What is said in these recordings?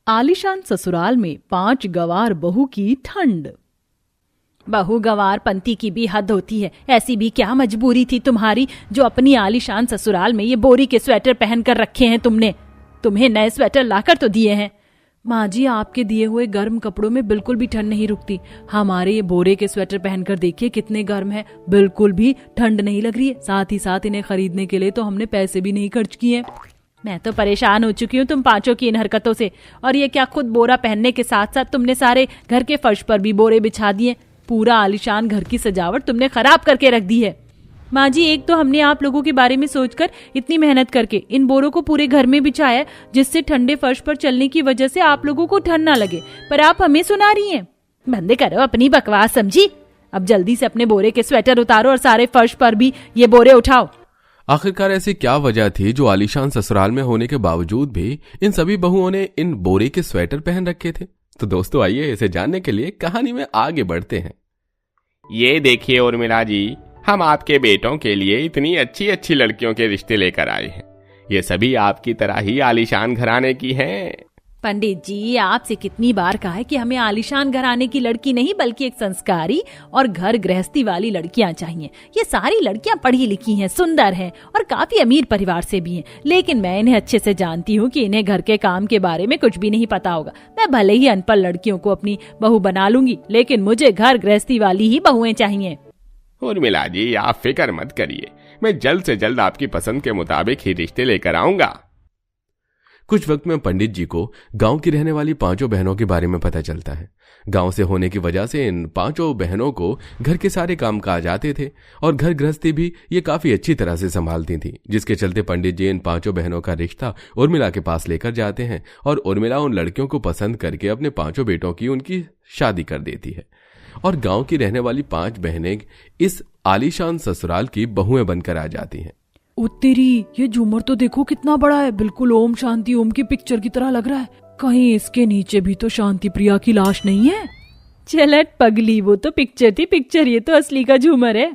आलीशान ससुराल में 5 गवार बहू की ठंड। बहू गवार पंती की भी हद होती है। ऐसी भी क्या मजबूरी थी तुम्हारी जो अपनी आलीशान ससुराल में ये बोरी के स्वेटर पहन कर रखे हैं तुमने। तुम्हें नए स्वेटर लाकर तो दिए हैं। माँ जी, आपके दिए हुए गर्म कपड़ों में बिल्कुल भी ठंड नहीं रुकती। हमारे ये बोरे के स्वेटर पहनकर देखिए कितने गर्म है, बिल्कुल भी ठंड नहीं लग रही है। साथ ही साथ इन्हें खरीदने के लिए तो हमने पैसे भी नहीं खर्च किए। मैं तो परेशान हो चुकी हूँ तुम पांचों की इन हरकतों से। और ये क्या, खुद बोरा पहनने के साथ साथ तुमने सारे घर के फर्श पर भी बोरे बिछा दिए। पूरा आलीशान घर की सजावट तुमने खराब करके रख दी है। माँ जी, एक तो हमने आप लोगों के बारे में सोचकर इतनी मेहनत करके इन बोरों को पूरे घर में बिछाया जिससे ठंडे फर्श पर चलने की वजह से आप लोगों को ठंड ना लगे, पर आप हमें सुना रही हैं। बंद करो अपनी बकवास, समझी। अब जल्दी से अपने बोरे के स्वेटर उतारो और सारे फर्श पर भी ये बोरे उठाओ। आखिरकार ऐसी क्या वजह थी जो आलीशान ससुराल में होने के बावजूद भी इन सभी बहुओं ने इन बोरे के स्वेटर पहन रखे थे? तो दोस्तों आइए इसे जानने के लिए कहानी में आगे बढ़ते हैं। ये देखिए उर्मिला जी, हम आपके बेटों के लिए इतनी अच्छी अच्छी लड़कियों के रिश्ते लेकर आए हैं। ये सभी आपकी तरह ही आलीशान घराने की हैं। पंडित जी, आपसे कितनी बार कहा है कि हमें आलीशान घराने की लड़की नहीं बल्कि एक संस्कारी और घर गृहस्थी वाली लड़कियां चाहिए। ये सारी लड़कियां पढ़ी लिखी हैं, सुंदर हैं और काफी अमीर परिवार से भी हैं, लेकिन मैं इन्हें अच्छे से जानती हूँ कि इन्हें घर के काम के बारे में कुछ भी नहीं पता होगा। मैं भले ही अनपढ़ लड़कियों को अपनी बहू बना लूंगी, लेकिन मुझे घर गृहस्थी वाली ही बहुएं चाहिए। उर्मिला जी, आप फिक्र मत करिए, मैं जल्द से जल्द आपकी पसंद के मुताबिक ही रिश्ते लेकर आऊंगा। कुछ वक्त में पंडित जी को गांव की रहने वाली 5 बहनों के बारे में पता चलता है। गांव से होने की वजह से इन 5 बहनों को घर के सारे काम काज आते थे और घर गृहस्थी भी ये काफी अच्छी तरह से संभालती थी, जिसके चलते पंडित जी इन 5 बहनों का रिश्ता उर्मिला के पास लेकर जाते हैं और उर्मिला उन लड़कियों को पसंद करके अपने 5 बेटों की उनकी शादी कर देती है और गांव की रहने वाली 5 बहनें इस आलीशान ससुराल की बहुएं बनकर आ जाती हैं। ओ तेरी, ये झूमर तो देखो कितना बड़ा है, बिल्कुल ओम शांति ओम की पिक्चर की तरह लग रहा है। कहीं इसके नीचे भी तो शांति प्रिया की लाश नहीं है? चलट पगली, वो तो पिक्चर थी पिक्चर, ये तो असली का झूमर है।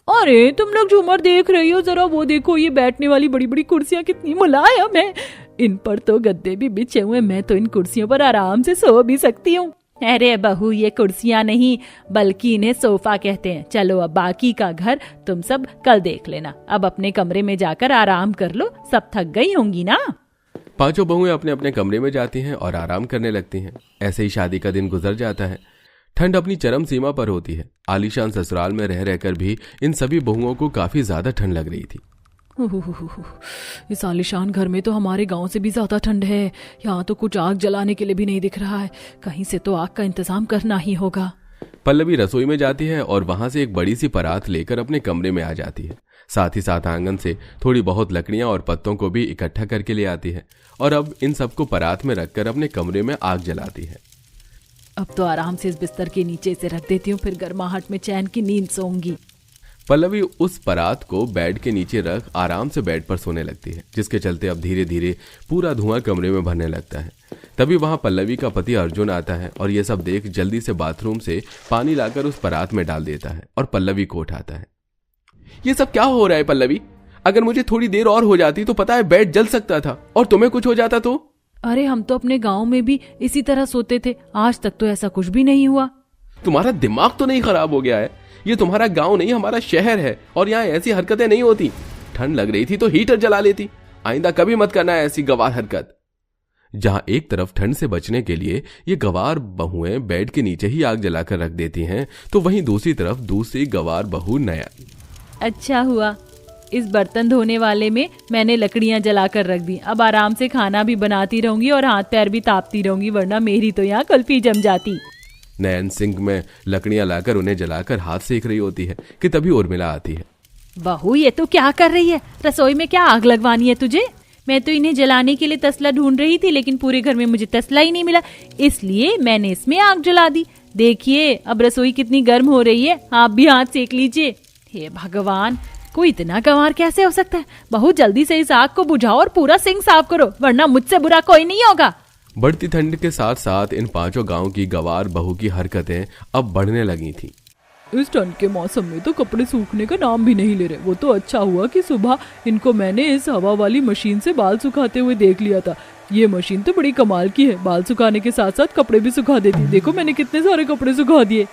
अरे तुम लोग झूमर देख रही हो, जरा वो देखो, ये बैठने वाली बड़ी बड़ी कुर्सियां कितनी मुलायम है। इन पर तो गद्दे भी बिछे हुए, मैं तो इन कुर्सियों पर आराम से सो भी सकती हूँ। अरे बहू, ये कुर्सियां नहीं बल्कि इन्हें सोफा कहते हैं। चलो अब बाकी का घर तुम सब कल देख लेना। अब अपने कमरे में जाकर आराम कर लो, सब थक गई होंगी ना। 5 बहुएं अपने अपने कमरे में जाती हैं और आराम करने लगती हैं। ऐसे ही शादी का दिन गुजर जाता है। ठंड अपनी चरम सीमा पर होती है। आलीशान ससुराल में रह रहकर भी इन सभी बहुओं को काफी ज्यादा ठंड लग रही थी। इस आलीशान घर में तो हमारे गांव से भी ज्यादा ठंड है। यहाँ तो कुछ आग जलाने के लिए भी नहीं दिख रहा है। कहीं से तो आग का इंतजाम करना ही होगा। पल्लवी रसोई में जाती है और वहां से एक बड़ी सी परात लेकर अपने कमरे में आ जाती है। साथ ही साथ आंगन से थोड़ी बहुत लकड़ियां और पत्तों को भी इकट्ठा करके ले आती है और अब इन सबको परात में रखकर अपने कमरे में आग जलाती है। अब तो आराम से इस बिस्तर के नीचे से रख देती हूँ, फिर गर्माहट में चैन की नींद सोऊंगी। पल्लवी उस परात को बेड के नीचे रख आराम से बेड पर सोने लगती है, जिसके चलते अब धीरे धीरे पूरा धुआं कमरे में भरने लगता है। तभी वहां पल्लवी का पति अर्जुन आता है और ये सब देख जल्दी से बाथरूम से पानी लाकर उस परात में डाल देता है और पल्लवी को उठाता है। ये सब क्या हो रहा है पल्लवी? अगर मुझे थोड़ी देर और हो जाती तो पता है बेड जल सकता था और तुम्हें कुछ हो जाता तो? अरे हम तो अपने गाँव में भी इसी तरह सोते थे, आज तक तो ऐसा कुछ भी नहीं हुआ। तुम्हारा दिमाग तो नहीं खराब हो गया है? ये तुम्हारा गांव नहीं, हमारा शहर है और यहाँ ऐसी हरकतें नहीं होती। ठंड लग रही थी तो हीटर जला लेती। आइंदा कभी मत करना ऐसी गवार हरकत। जहां एक तरफ ठंड से बचने के लिए ये गवार बहुएं बेड के नीचे ही आग जलाकर रख देती हैं, तो वहीं दूसरी तरफ दूसरी गवार बहू नया। अच्छा हुआ इस बर्तन धोने वाले में मैंने लकड़ियां जलाकर रख दी। अब आराम से खाना भी बनाती रहूंगी और हाथ पैर भी तापती रहूंगी, वरना मेरी तो यहाँ कुल्फी जम जाती। नयन सिंक में लकड़ियां लाकर उन्हें जलाकर हाथ सेक रही होती है कि तभी उर्मिला आती है। बहू, ये तो क्या कर रही है? रसोई में क्या आग लगवानी है तुझे? मैं तो इन्हें जलाने के लिए तसला ढूंढ रही थी, लेकिन पूरे घर में मुझे तसला ही नहीं मिला, इसलिए मैंने इसमें आग जला दी। देखिए अब रसोई कितनी गर्म हो रही है, आप भी हाथ सेक लीजिए। हे भगवान, कोई इतना गंवार कैसे हो सकता है? बहुत जल्दी से इस आग को बुझाओ और पूरा सिंक साफ करो, वरना मुझसे बुरा कोई नहीं होगा। बढ़ती ठंड के साथ साथ इन 5 गांव की गवार बहू की हरकतें अब बढ़ने लगी थीं। इस ठंड के मौसम में तो कपड़े सूखने का नाम भी नहीं ले रहे। वो तो अच्छा हुआ कि सुबह इनको मैंने इस हवा वाली मशीन से बाल सुखाते हुए देख लिया था। ये मशीन तो बड़ी कमाल की है, बाल सुखाने के साथ साथ कपड़े भी सुखा देती। देखो मैंने कितने सारे कपड़े सुखा दिए।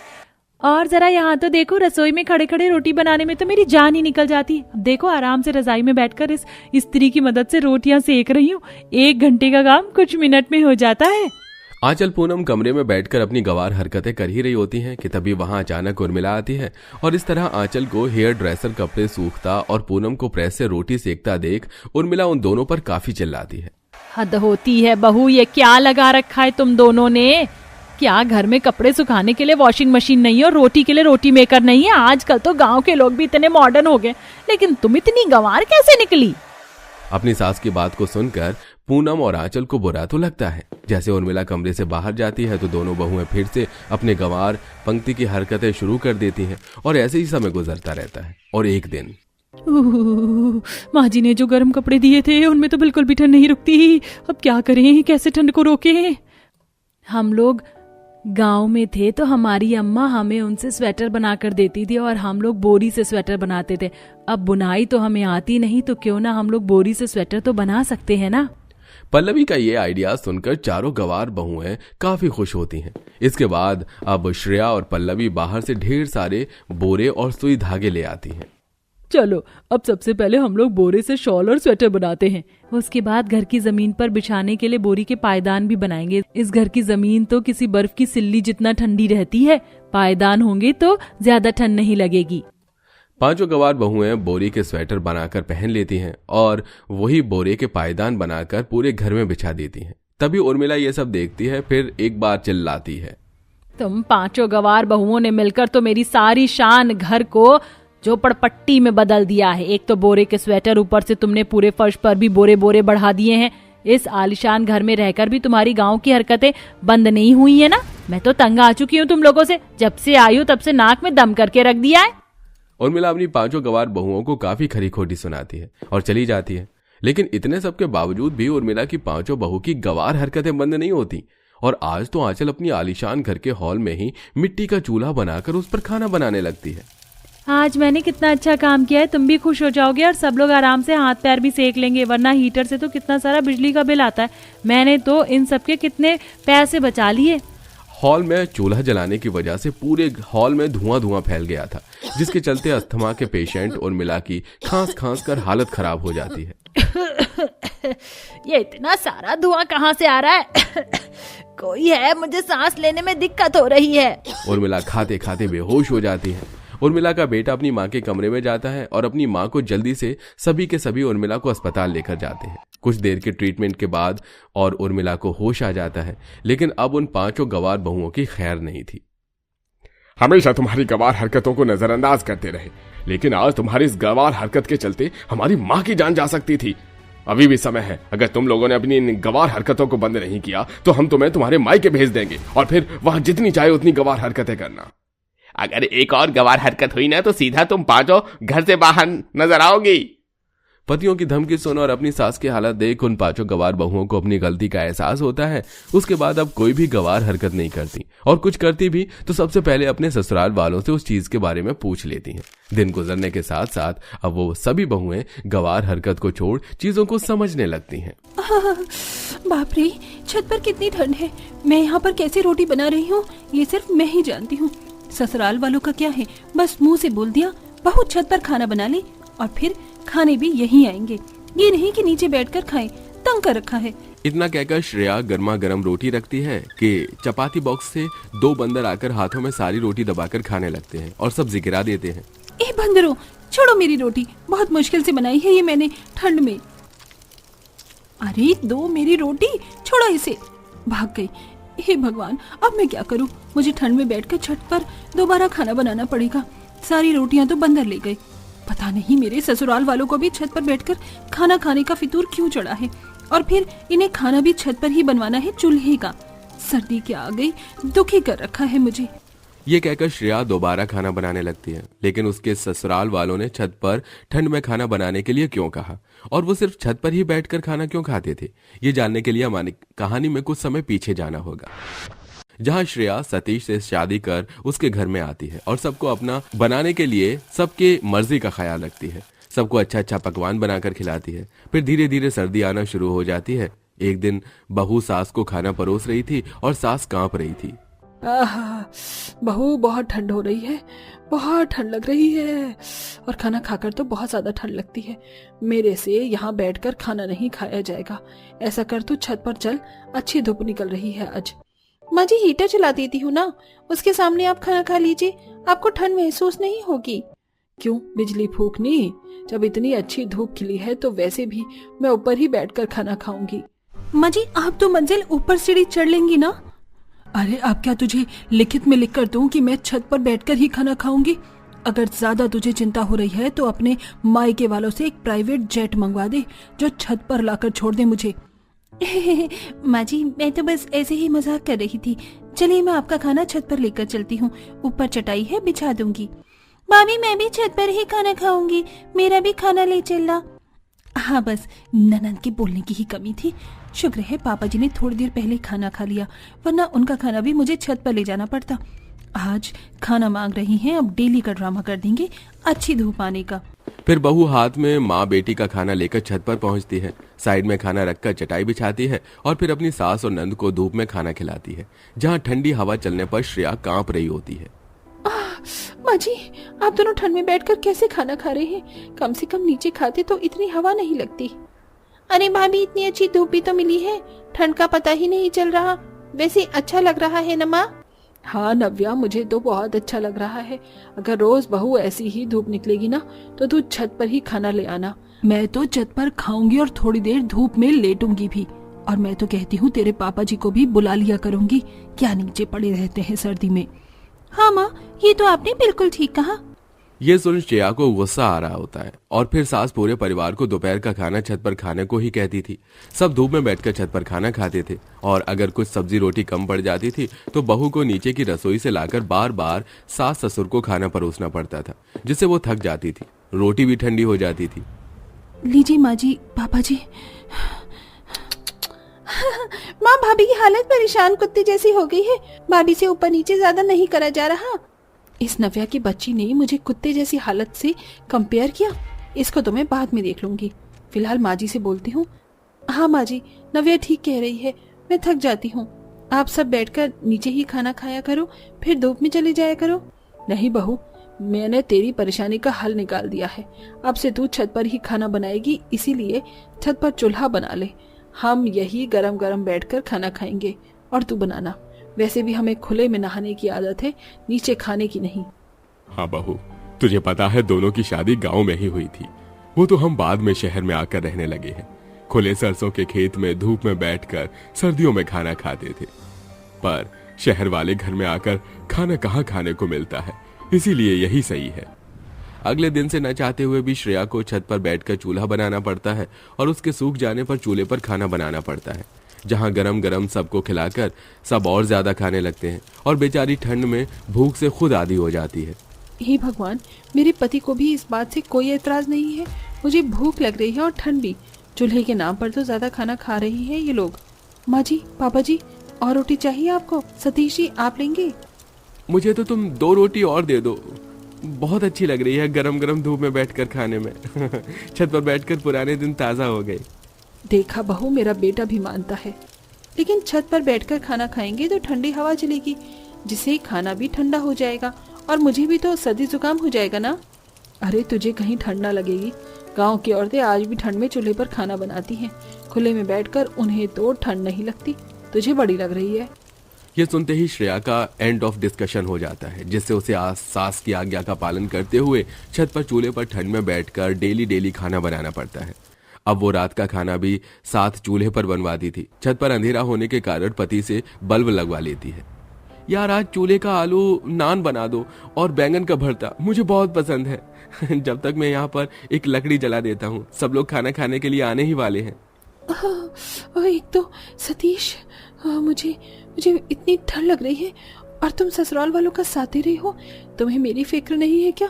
और जरा यहाँ तो देखो, रसोई में खड़े खड़े रोटी बनाने में तो मेरी जान ही निकल जाती। अब देखो आराम से रजाई में बैठकर इस स्त्री की मदद से रोटियां सेक रही हूँ। 1 घंटे का काम कुछ मिनट में हो जाता है। आंचल पूनम कमरे में बैठकर अपनी गंवार हरकतें कर ही रही होती हैं कि तभी वहां अचानक उर्मिला आती है और इस तरह आंचल को हेयर ड्रेसर कपड़े सूखता और पूनम को प्रेस से रोटी सेकता देख उर्मिला उन दोनों पर काफी चिल्लाती है। हद होती है बहू, ये क्या लगा रखा है तुम दोनों ने? क्या घर में कपड़े सुखाने के लिए वॉशिंग मशीन नहीं है और रोटी के लिए रोटी मेकर नहीं है? आजकल तो गांव के लोग भी इतने मॉडर्न हो गए, लेकिन तुम इतनी गंवार कैसे निकली? अपनी सास की बात को सुनकर पूनम और आंचल को बुरा तो लगता है। जैसे उर्मिला कमरे से बाहर जाती है तो दोनों बहुएं फिर से अपने गंवार पंक्ति की हरकतें शुरू कर देती हैं और ऐसे ही समय गुजरता रहता है। और एक दिन माँ जी ने जो गर्म कपड़े दिए थे उनमें तो बिल्कुल भी ठंड नहीं रुकती। अब क्या करें, कैसे ठंड को रोके? हम लोग गांव में थे तो हमारी अम्मा हमें उनसे स्वेटर बनाकर देती थी और हम लोग बोरी से स्वेटर बनाते थे। अब बुनाई तो हमें आती नहीं, तो क्यों ना हम लोग बोरी से स्वेटर तो बना सकते हैं ना। पल्लवी का ये आइडिया सुनकर चारों गंवार बहुएं काफी खुश होती हैं। इसके बाद अब श्रेया और पल्लवी बाहर से ढेर सारे बोरे और सुई धागे ले आती हैं। चलो अब सबसे पहले हम लोग बोरे से शॉल और स्वेटर बनाते हैं। उसके बाद घर की जमीन पर बिछाने के लिए बोरी के पायदान भी बनाएंगे। इस घर की जमीन तो किसी बर्फ की सिल्ली जितना ठंडी रहती है, पायदान होंगे तो ज्यादा ठंड नहीं लगेगी। पांचों गंवार बहुएं बोरी के स्वेटर बनाकर पहन लेती हैं और वही बोरे के पायदान बनाकर पूरे घर में बिछा देती हैं। तभी उर्मिला ये सब देखती है, फिर एक बार चिल्लाती है, तुम पांचों गंवार बहुओं ने मिलकर तो मेरी सारी शान घर को झोपड़पट्टी में बदल दिया है। एक तो बोरे के स्वेटर, ऊपर से तुमने पूरे फर्श पर भी बोरे बोरे बढ़ा दिए हैं। इस आलिशान घर में रहकर भी तुम्हारी गांव की हरकतें बंद नहीं हुई है ना? मैं तो तंग आ चुकी हूँ तुम लोगों से। जब से आई हूँ तब से नाक में दम करके रख दिया है। उर्मिला अपनी पांचों गंवार बहुओं को काफी खरी खोटी सुनाती है और चली जाती है। लेकिन इतने सब के बावजूद भी उर्मिला की पांचों बहू की गंवार हरकतें बंद नहीं होती और आज तो आंचल अपनी आलिशान घर के हॉल में ही मिट्टी का चूल्हा बनाकर उस पर खाना बनाने लगती है। आज मैंने कितना अच्छा काम किया है, तुम भी खुश हो जाओगे और सब लोग आराम से हाथ पैर भी सेक लेंगे, वरना हीटर से तो कितना सारा बिजली का बिल आता है। मैंने तो इन सब के कितने पैसे बचा लिए। हॉल में चूल्हा जलाने की वजह से पूरे हॉल में धुआं फैल गया था, जिसके चलते अस्थमा के पेशेंट उर्मिला की खांस कर हालत खराब हो जाती है। ये इतना सारा धुआं कहाँ से आ रहा है? कोई है, मुझे सांस लेने में दिक्कत हो रही है। उर्मिला खाते खाते बेहोश हो जाती है। उर्मिला का बेटा अपनी माँ के कमरे में जाता है और अपनी माँ को जल्दी से सभी के सभी उर्मिला को अस्पताल लेकर जाते हैं। कुछ देर के ट्रीटमेंट के बाद और उर्मिला को होश आ जाता है, लेकिन अब उन पांचों गंवार बहुओं की खैर नहीं थी। हमेशा तुम्हारी गंवार हरकतों को नजरअंदाज करते रहे, लेकिन आज तुम्हारी इस गंवार हरकत के चलते हमारी माँ की जान जा सकती थी। अभी भी समय है, अगर तुम लोगों ने अपनी इन गंवार हरकतों को बंद नहीं किया तो हम तुम्हें तुम्हारे मायके भेज देंगे और फिर वहां जितनी चाहे उतनी गंवार हरकतें करना। अगर एक और गंवार हरकत हुई ना तो सीधा तुम पांचों घर से बाहर नजर आओगी। पतियों की धमकी सुन और अपनी सास की हालत देख उन पांचों गंवार बहुओं को अपनी गलती का एहसास होता है। उसके बाद अब कोई भी गंवार हरकत नहीं करती और कुछ करती भी तो सबसे पहले अपने ससुराल वालों से उस चीज के बारे में पूछ लेती हैं। दिन गुजरने के साथ साथ अब वो सभी बहुएं गंवार हरकत को छोड़ चीजों को समझने लगती हैं। बाप रे, छत पर कितनी ठंड है। मैं यहाँ पर कैसे रोटी बना रही हूँ ये सिर्फ मैं ही जानती हूँ। ससुराल वालों का क्या है, बस मुंह से बोल दिया बहू छत पर खाना बना ले और फिर खाने भी यहीं आएंगे, ये नहीं कि नीचे बैठकर खाएं। तंग कर रखा है। इतना कहकर श्रेया गर्मा गर्म रोटी रखती है कि चपाती बॉक्स से 2 बंदर आकर हाथों में सारी रोटी दबाकर खाने लगते हैं और सब जिगिरा देते हैं, ए बंदरों, छोड़ो मेरी रोटी, बहुत मुश्किल से बनाई है ये मैंने ठंड में। अरे दो मेरी रोटी, छोड़ो इसे। भाग गई। हे भगवान, अब मैं क्या करूं? मुझे ठंड में बैठकर छत पर दोबारा खाना बनाना पड़ेगा। सारी रोटियां तो बंदर ले गए। पता नहीं मेरे ससुराल वालों को भी छत पर बैठकर खाना खाने का फितूर क्यों चढ़ा है, और फिर इन्हें खाना भी छत पर ही बनवाना है चूल्हे का। सर्दी क्या आ गई, दुखी कर रखा है मुझे। ये कहकर श्रेया दोबारा खाना बनाने लगती है, लेकिन उसके ससुराल वालों ने छत पर ठंड में खाना बनाने के लिए क्यों कहा और वो सिर्फ छत पर ही बैठकर खाना क्यों खाते थे, ये जानने के लिए हमारी कहानी में कुछ समय पीछे जाना होगा, जहां श्रेया सतीश से शादी कर उसके घर में आती है और सबको अपना बनाने के लिए सबके मर्जी का ख्याल रखती है। सबको अच्छा अच्छा पकवान बनाकर खिलाती है। फिर धीरे धीरे सर्दी आना शुरू हो जाती है। एक दिन बहू सास को खाना परोस रही थी और सास कांप रही थी। आहा, बहू बहुत ठंड हो रही है, बहुत ठंड लग रही है और खाना खाकर तो बहुत ज्यादा ठंड लगती है। मेरे से यहाँ बैठकर खाना नहीं खाया जाएगा। ऐसा कर तू छत पर चल, अच्छी धूप निकल रही है आज। माँ जी हीटर चला देती हूँ ना, उसके सामने आप खाना खा लीजिए, आपको ठंड महसूस नहीं होगी। क्यों बिजली फूकनी? जब इतनी अच्छी धूप खिली है तो वैसे भी मैं ऊपर ही बैठकर खाना खाऊंगी। माँ जी आप तो मंजिल ऊपर सीढ़ी चढ़ लेंगी ना। अरे अब क्या तुझे लिखित में लिख कर दूं कि मैं छत पर बैठकर ही खाना खाऊंगी? अगर ज्यादा तुझे चिंता हो रही है तो अपने मायके वालों से एक प्राइवेट जेट मंगवा दे जो छत पर लाकर छोड़ दे मुझे। माँ जी मैं तो बस ऐसे ही मजाक कर रही थी। चलिए मैं आपका खाना छत पर लेकर चलती हूँ, ऊपर चटाई है बिछा दूंगी। भाभी मैं भी छत पर ही खाना खाऊंगी, मेरा भी खाना ले चलना। हाँ बस ननद के बोलने की ही कमी थी। शुक्र है पापा जी ने थोड़ी देर पहले खाना खा लिया, वरना उनका खाना भी मुझे छत पर ले जाना पड़ता। आज खाना मांग रही हैं, अब डेली का ड्रामा कर देंगे अच्छी धूप आने का। फिर बहू हाथ में माँ बेटी का खाना लेकर छत पर पहुंचती है, साइड में खाना रखकर चटाई बिछाती है और फिर अपनी सास और नंद को धूप में खाना खिलाती है, जहाँ ठंडी हवा चलने पर श्रेया कांप रही होती है। माँ जी आप दोनों ठंड में बैठकर कैसे खाना खा रहे हैं? कम से कम नीचे खाते तो इतनी हवा नहीं लगती। अरे भाभी इतनी अच्छी धूप भी तो मिली है, ठंड का पता ही नहीं चल रहा। वैसे अच्छा लग रहा है ना माँ? हाँ नव्या मुझे तो बहुत अच्छा लग रहा है। अगर रोज बहू ऐसी ही धूप निकलेगी ना तो तू छत पर ही खाना ले आना। मैं तो छत पर खाऊंगी और थोड़ी देर धूप में लेटूंगी भी। और मैं तो कहती हूँ तेरे पापा जी को भी बुला लिया करूंगी, क्या नीचे पड़े रहते हैं सर्दी में। हाँ माँ ये तो आपने बिल्कुल ठीक कहा। ये सुन श्रेया को गुस्सा आ रहा होता है और फिर सास पूरे परिवार को दोपहर का खाना छत पर खाने को ही कहती थी। सब धूप में बैठकर छत पर खाना खाते थे और अगर कुछ सब्जी रोटी कम पड़ जाती थी तो बहू को नीचे की रसोई से लाकर बार बार सास ससुर को खाना परोसना पड़ता था, जिससे वो थक जाती थी, रोटी भी ठंडी हो जाती थी। लीजिए माँ जी, पापा जी। माँ भाभी की हालत परेशान कुत्ते जैसी हो गई है, भाभी से ऊपर नीचे ज्यादा नहीं करा जा रहा। इस नव्या की बच्ची ने मुझे कुत्ते जैसी हालत से कंपेयर किया, इसको तो मैं बाद में देख लूंगी। फिलहाल माँ जी से बोलती हूँ। हाँ माँ जी नव्या ठीक कह रही है, मैं थक जाती हूँ। आप सब बैठकर नीचे ही खाना खाया करो, फिर धूप में चले जाया करो। नहीं बहू मैंने तेरी परेशानी का हल निकाल दिया है, अब से तू छत पर ही खाना बनाएगी, इसीलिए छत पर चूल्हा बना ले। हम यही गरम गरम बैठकर खाना खाएंगे और तू बनाना। वैसे भी हमें खुले में नहाने की आदत है, नीचे खाने की नहीं। हाँ बहू तुझे पता है दोनों की शादी गांव में ही हुई थी, वो तो हम बाद में शहर में आकर रहने लगे हैं। खुले सरसों के खेत में धूप में बैठकर सर्दियों में खाना खाते थे, पर शहर वाले घर में आकर खाना कहाँ खाने को मिलता है, इसीलिए यही सही है। अगले दिन से न चाहते हुए भी श्रेया को छत पर बैठकर चूल्हा बनाना पड़ता है और उसके सूख जाने पर चूल्हे पर खाना बनाना पड़ता है, जहां गरम गरम सबको खिलाकर सब और ज्यादा खाने लगते हैं और बेचारी ठंड में भूख से खुद आदी हो जाती है। हे भगवान मेरे पति को भी इस बात से कोई एतराज नहीं है। मुझे भूख लग रही है और ठंड भी, चूल्हे के नाम पर तो ज्यादा खाना खा रही है ये लोग। माँ जी पापा जी और रोटी चाहिए आपको? सतीश जी आप लेंगे? मुझे तो तुम 2 रोटी और दे दो, बहुत अच्छी लग रही है गरम गरम धूप में बैठकर खाने में। छत पर बैठकर पुराने दिन ताजा हो गए। देखा बहू मेरा बेटा भी मानता है, लेकिन छत पर बैठकर खाना खाएंगे तो ठंडी हवा चलेगी, जिससे खाना भी ठंडा हो जाएगा और मुझे भी तो सर्दी जुकाम हो जाएगा ना। अरे तुझे कहीं ठंड ना लगेगी, गांव की औरतें आज भी ठंड में चूल्हे पर खाना बनाती हैं, खुले में बैठकर उन्हें तो ठंड नहीं लगती, तुझे बड़ी लग रही है। ये सुनते ही श्रेया का एंड ऑफ डिस्कशन हो जाता है, जिससे उसे सास की आज्ञा का पालन करते हुए छत पर चूल्हे पर ठंड में बैठकर डेली खाना बनाना पड़ता है। अब वो रात का खाना भी साथ चूल्हे पर बनवाती थी। छत पर अंधेरा होने के कारण पति से बल्ब लगवा लेती है। यार आज चूल्हे का आलू नान बना दो और बैंगन का भरता, मुझे बहुत पसंद है। जब तक मैं यहाँ पर एक लकड़ी जला देता हूँ, सब लोग खाना खाने के लिए आने ही वाले हैं। एक तो सतीश मुझे इतनी ठंड लग रही है और तुम ससुराल वालों का साथ दे रही हो, तुम्हें मेरी फिक्र नहीं है क्या?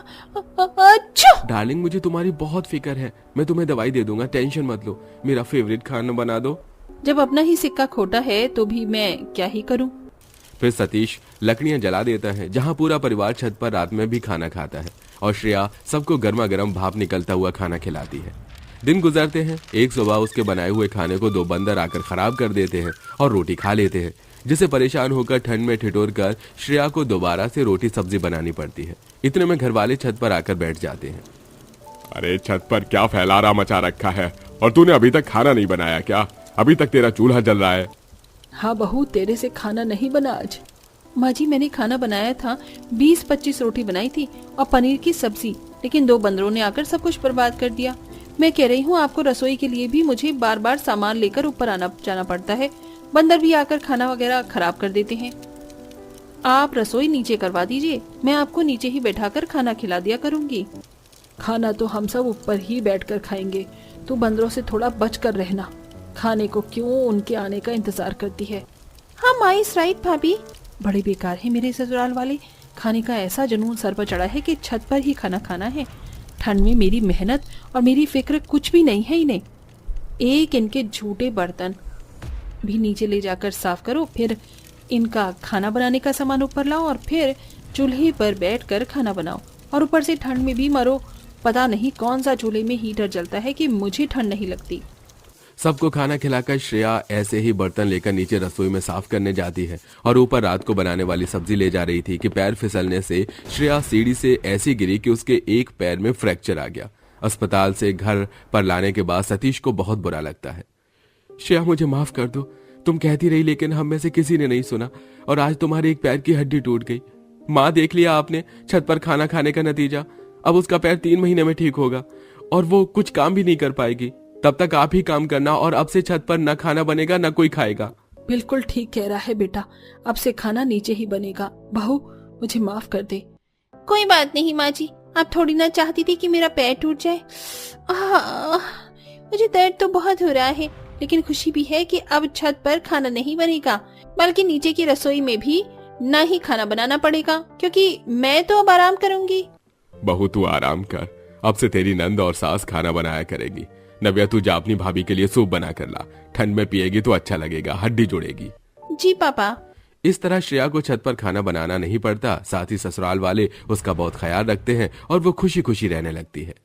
अच्छा डार्लिंग मुझे तुम्हारी बहुत फिक्र है, मैं तुम्हें दवाई दे दूंगा, टेंशन मत लो। मेरा फेवरेट खाना बना दो। जब अपना ही सिक्का खोटा है तो भी मैं क्या ही करूं। फिर सतीश लकड़ियां जला देता है, जहां पूरा परिवार छत पर रात में भी खाना खाता है और श्रेया सबको गर्मा गर्म भाप निकलता हुआ खाना खिलाती है। दिन गुजरते हैं। एक सुबह उसके बनाए हुए खाने को दो बंदर आकर खराब कर देते हैं और रोटी खा लेते हैं, जिसे परेशान होकर ठंड में ठिठुर कर श्रेया को दोबारा से रोटी सब्जी बनानी पड़ती है। इतने में घर वाले छत पर आकर बैठ जाते हैं। अरे छत पर क्या फैलारा मचा रखा है, और तूने अभी तक खाना नहीं बनाया क्या? अभी तक तेरा चूल्हा जल रहा है। हाँ बहू, तेरे से खाना नहीं बना आज। माँ जी, मैंने खाना बनाया था, 20-25 रोटी बनाई थी और पनीर की सब्जी, लेकिन 2 बंदरों ने आकर सब कुछ बर्बाद कर दिया। मैं कह रही हूँ आपको रसोई के लिए भी मुझे बार बार सामान लेकर ऊपर आना जाना पड़ता है। बंदर भी आकर खाना वगैरह खराब कर देते हैं। आप रसोई नीचे करवा दीजिए, मैं आपको नीचे ही बैठाकर खाना खिला दिया करूंगी। खाना तो हम सब ऊपर ही बैठकर खाएंगे, तू बंदरों से थोड़ा बच कर रहना। खाने को क्यों उनके आने का इंतजार करती है? हाँ माई राइट भाभी। बड़े बेकार है मेरे ससुराल वाले। खाने का ऐसा जुनून सर पर चढ़ा है कि छत पर ही खाना खाना है। ठंड में मेरी मेहनत और मेरी फिक्र कुछ भी नहीं है इन्हें। एक इनके झूठे बर्तन भी नीचे ले जाकर साफ करो, फिर इनका खाना बनाने का सामान ऊपर लाओ और फिर चूल्हे पर बैठकर खाना बनाओ, और ऊपर से ठंड में भी मरो। पता नहीं कौन सा चूल्हे में हीटर जलता है कि मुझे ठंड नहीं लगती। सबको खाना खिलाकर श्रेया ऐसे ही बर्तन लेकर नीचे रसोई में साफ करने जाती है और ऊपर रात को बनाने वाली सब्जी ले जा रही थी कि पैर फिसलने से श्रेया सीढ़ी से ऐसी गिरी कि उसके एक पैर में फ्रैक्चर आ गया। अस्पताल से घर पर लाने के बाद सतीश को बहुत बुरा लगता है। श्रेया, मुझे माफ कर दो, तुम कहती रही लेकिन हम में से किसी ने नहीं सुना, और आज तुम्हारे एक पैर की हड्डी टूट गई। माँ, देख लिया आपने छत पर खाना खाने का नतीजा। अब उसका पैर 3 महीने में ठीक होगा और वो कुछ काम भी नहीं कर पाएगी। तब तक आप ही काम करना, और अब से छत पर न खाना बनेगा न कोई खाएगा। बिल्कुल ठीक कह रहा है बेटा, अब से खाना नीचे ही बनेगा। बहू, मुझे माफ कर दे। कोई बात नहीं माँ जी, आप थोड़ी ना चाहती थी कि मेरा पैर टूट जाए। मुझे दर्द तो बहुत हो रहा है, लेकिन खुशी भी है कि अब छत पर खाना नहीं बनेगा, बल्कि नीचे की रसोई में भी न ही खाना बनाना पड़ेगा, क्योंकि मैं तो अब आराम करूंगी। बहू, तू आराम कर, अब से तेरी नंद और सास खाना बनाया करेगी। नव्या, तू जा अपनी भाभी के लिए सूप बना कर ला, ठंड में पिएगी तो अच्छा लगेगा, हड्डी जुड़ेगी। जी पापा। इस तरह श्रेया को छत पर खाना बनाना नहीं पड़ता, साथ ही ससुराल वाले उसका बहुत ख्याल रखते हैं और वो खुशी खुशी रहने लगती है।